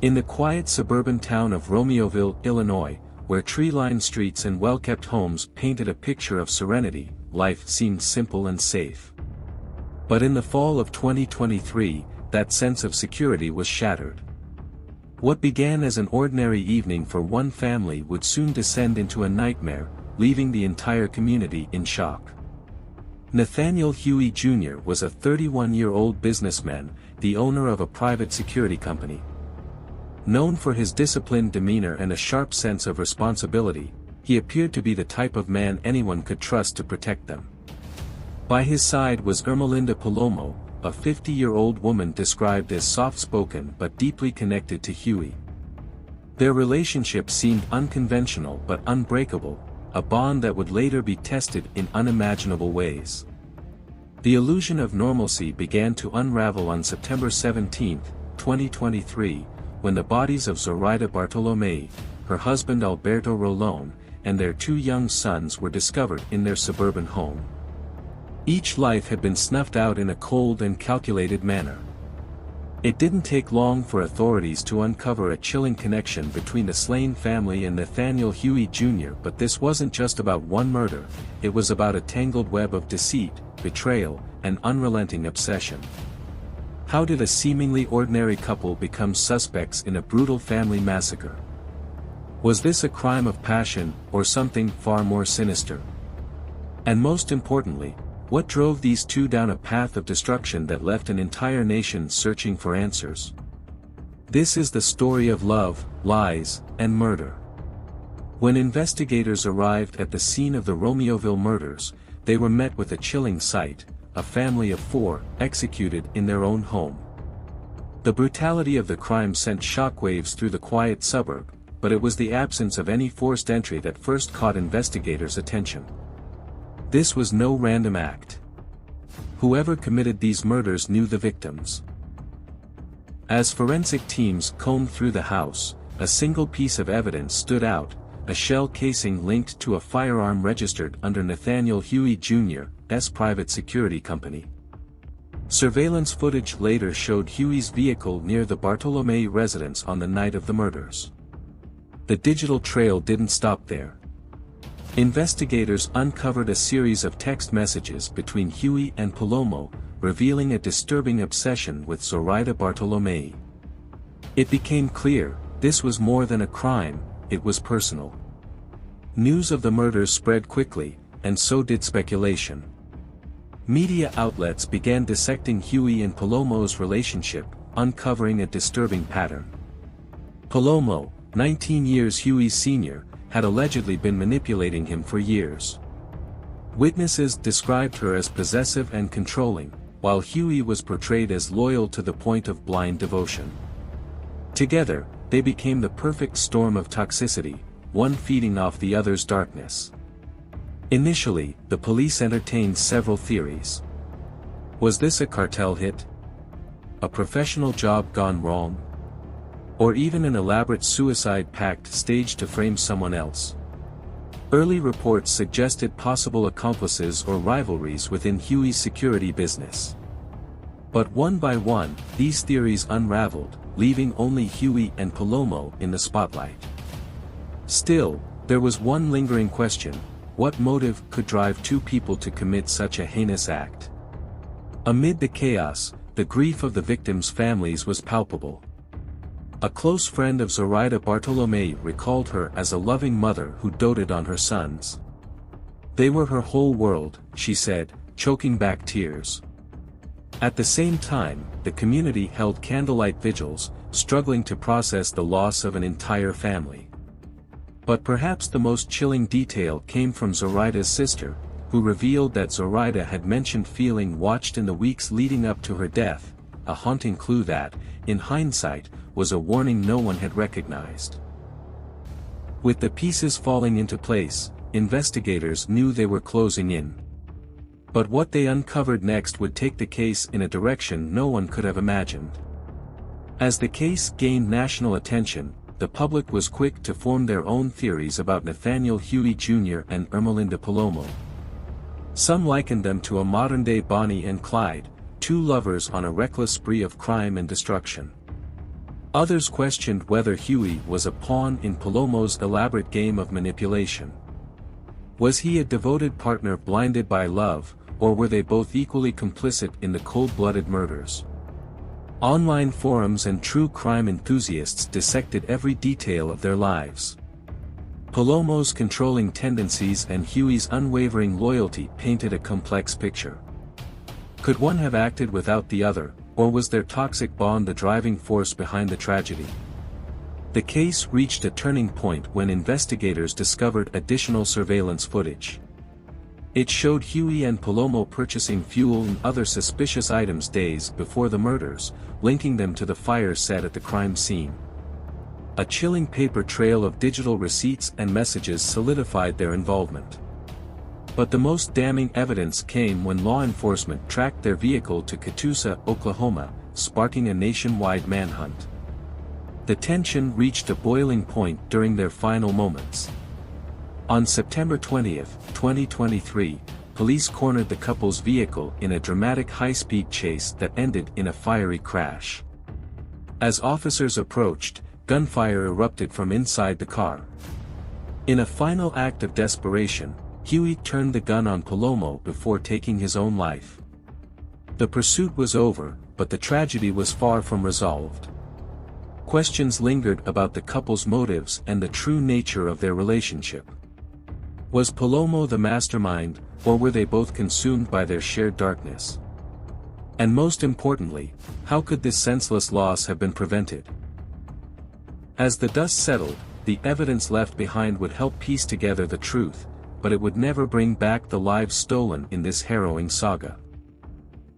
In the quiet suburban town of Romeoville, Illinois, where tree-lined streets and well-kept homes painted a picture of serenity, life seemed simple and safe. But in the fall of 2023, that sense of security was shattered. What began as an ordinary evening for one family would soon descend into a nightmare, leaving the entire community in shock. Nathaniel Huey Jr. was a 31-year-old businessman, the owner of a private security company. Known for his disciplined demeanor and a sharp sense of responsibility, he appeared to be the type of man anyone could trust to protect them. By his side was Ermalinda Palomo, a 50-year-old woman described as soft-spoken but deeply connected to Huey. Their relationship seemed unconventional but unbreakable, a bond that would later be tested in unimaginable ways. The illusion of normalcy began to unravel on September 17, 2023, when the bodies of Zoraida Bartolome, her husband Alberto Rolón, and their two young sons were discovered in their suburban home. Each life had been snuffed out in a cold and calculated manner. It didn't take long for authorities to uncover a chilling connection between the slain family and Nathaniel Huey Jr. But this wasn't just about one murder, it was about a tangled web of deceit, betrayal, and unrelenting obsession. How did a seemingly ordinary couple become suspects in a brutal family massacre? Was this a crime of passion, or something far more sinister? And most importantly, what drove these two down a path of destruction that left an entire nation searching for answers? This is the story of love, lies, and murder. When investigators arrived at the scene of the Romeoville murders, they were met with a chilling sight: a family of four, executed in their own home. The brutality of the crime sent shockwaves through the quiet suburb, but it was the absence of any forced entry that first caught investigators' attention. This was no random act. Whoever committed these murders knew the victims. As forensic teams combed through the house, a single piece of evidence stood out: a shell casing linked to a firearm registered under Nathaniel Huey Jr.'s private security company. Surveillance footage later showed Huey's vehicle near the Bartolome residence on the night of the murders. The digital trail didn't stop there. Investigators uncovered a series of text messages between Huey and Palomo, revealing a disturbing obsession with Zoraida Bartolome. It became clear, this was more than a crime, it was personal. News of the murders spread quickly, and so did speculation. Media outlets began dissecting Huey and Palomo's relationship, uncovering a disturbing pattern. Palomo, 19 years Huey's senior, had allegedly been manipulating him for years. Witnesses described her as possessive and controlling, while Huey was portrayed as loyal to the point of blind devotion. Together, they became the perfect storm of toxicity, one feeding off the other's darkness. Initially, the police entertained several theories. Was this a cartel hit? A professional job gone wrong? Or even an elaborate suicide pact staged to frame someone else? Early reports suggested possible accomplices or rivalries within Huey's security business. But one by one, these theories unraveled, leaving only Huey and Palomo in the spotlight. Still, there was one lingering question: what motive could drive two people to commit such a heinous act? Amid the chaos, the grief of the victims' families was palpable. A close friend of Zoraida Bartolome recalled her as a loving mother who doted on her sons. They were her whole world, she said, choking back tears. At the same time, the community held candlelight vigils, struggling to process the loss of an entire family. But perhaps the most chilling detail came from Zoraida's sister, who revealed that Zoraida had mentioned feeling watched in the weeks leading up to her death, a haunting clue that, in hindsight, was a warning no one had recognized. With the pieces falling into place, investigators knew they were closing in. But what they uncovered next would take the case in a direction no one could have imagined. As the case gained national attention, the public was quick to form their own theories about Nathaniel Huey Jr. and Ermalinda Palomo. Some likened them to a modern-day Bonnie and Clyde, two lovers on a reckless spree of crime and destruction. Others questioned whether Huey was a pawn in Palomo's elaborate game of manipulation. Was he a devoted partner blinded by love, or were they both equally complicit in the cold-blooded murders? Online forums and true crime enthusiasts dissected every detail of their lives. Palomo's controlling tendencies and Huey's unwavering loyalty painted a complex picture. Could one have acted without the other, or was their toxic bond the driving force behind the tragedy? The case reached a turning point when investigators discovered additional surveillance footage. It showed Huey and Palomo purchasing fuel and other suspicious items days before the murders, linking them to the fire set at the crime scene. A chilling paper trail of digital receipts and messages solidified their involvement. But the most damning evidence came when law enforcement tracked their vehicle to Catoosa, Oklahoma, sparking a nationwide manhunt. The tension reached a boiling point during their final moments. On September 20, 2023, police cornered the couple's vehicle in a dramatic high-speed chase that ended in a fiery crash. As officers approached, gunfire erupted from inside the car. In a final act of desperation, Huey turned the gun on Palomo before taking his own life. The pursuit was over, but the tragedy was far from resolved. Questions lingered about the couple's motives and the true nature of their relationship. Was Palomo the mastermind, or were they both consumed by their shared darkness? And most importantly, how could this senseless loss have been prevented? As the dust settled, the evidence left behind would help piece together the truth, but it would never bring back the lives stolen in this harrowing saga.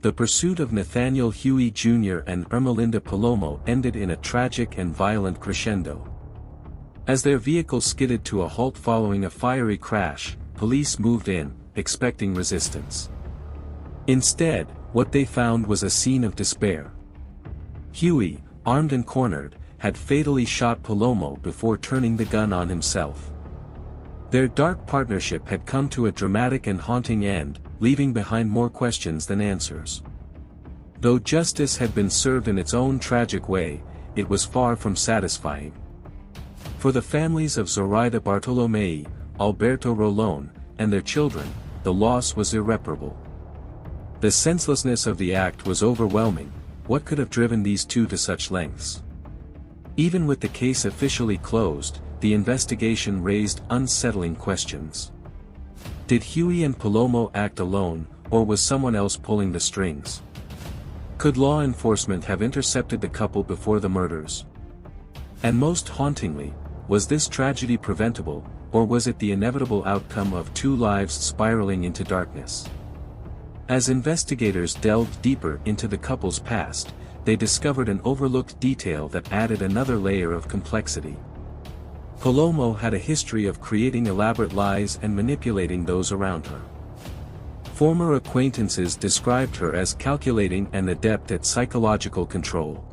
The pursuit of Nathaniel Huey Jr. and Ermalinda Palomo ended in a tragic and violent crescendo. As their vehicle skidded to a halt following a fiery crash, police moved in, expecting resistance. Instead, what they found was a scene of despair. Huey, armed and cornered, had fatally shot Palomo before turning the gun on himself. Their dark partnership had come to a dramatic and haunting end, leaving behind more questions than answers. Though justice had been served in its own tragic way, it was far from satisfying. For the families of Zoraida Bartolomei, Alberto Rolón, and their children, the loss was irreparable. The senselessness of the act was overwhelming. What could have driven these two to such lengths? Even with the case officially closed, the investigation raised unsettling questions. Did Huey and Palomo act alone, or was someone else pulling the strings? Could law enforcement have intercepted the couple before the murders? And most hauntingly, was this tragedy preventable, or was it the inevitable outcome of two lives spiraling into darkness? As investigators delved deeper into the couple's past, they discovered an overlooked detail that added another layer of complexity. Palomo had a history of creating elaborate lies and manipulating those around her. Former acquaintances described her as calculating and adept at psychological control.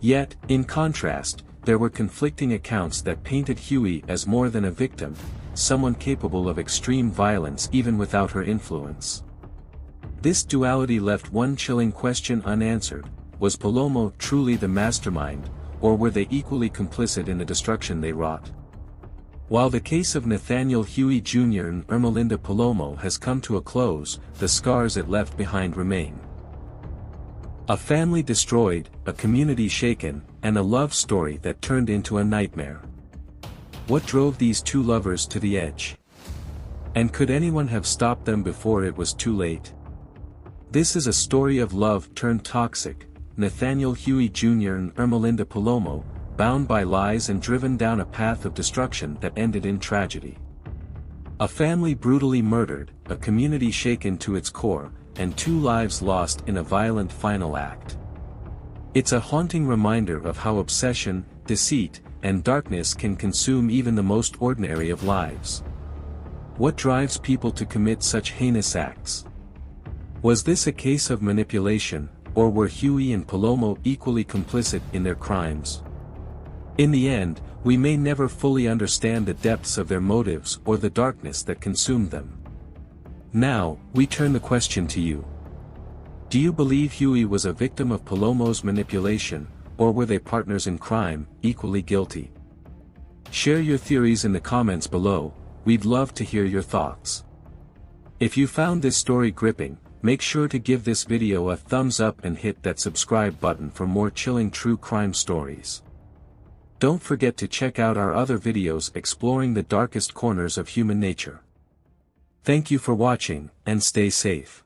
Yet, in contrast, there were conflicting accounts that painted Huey as more than a victim, someone capable of extreme violence even without her influence. This duality left one chilling question unanswered: was Palomo truly the mastermind, or were they equally complicit in the destruction they wrought? While the case of Nathaniel Huey Jr. and Ermalinda Palomo has come to a close, the scars it left behind remain. A family destroyed, a community shaken, and a love story that turned into a nightmare. What drove these two lovers to the edge? And could anyone have stopped them before it was too late? This is a story of love turned toxic. Nathaniel Huey Jr. and Ermalinda Palomo, bound by lies and driven down a path of destruction that ended in tragedy. A family brutally murdered, a community shaken to its core, and two lives lost in a violent final act. It's a haunting reminder of how obsession, deceit, and darkness can consume even the most ordinary of lives. What drives people to commit such heinous acts? Was this a case of manipulation, or were Huey and Palomo equally complicit in their crimes? In the end, we may never fully understand the depths of their motives or the darkness that consumed them. Now, we turn the question to you. Do you believe Huey was a victim of Palomo's manipulation, or were they partners in crime, equally guilty? Share your theories in the comments below, we'd love to hear your thoughts. If you found this story gripping, make sure to give this video a thumbs up and hit that subscribe button for more chilling true crime stories. Don't forget to check out our other videos exploring the darkest corners of human nature. Thank you for watching, and stay safe.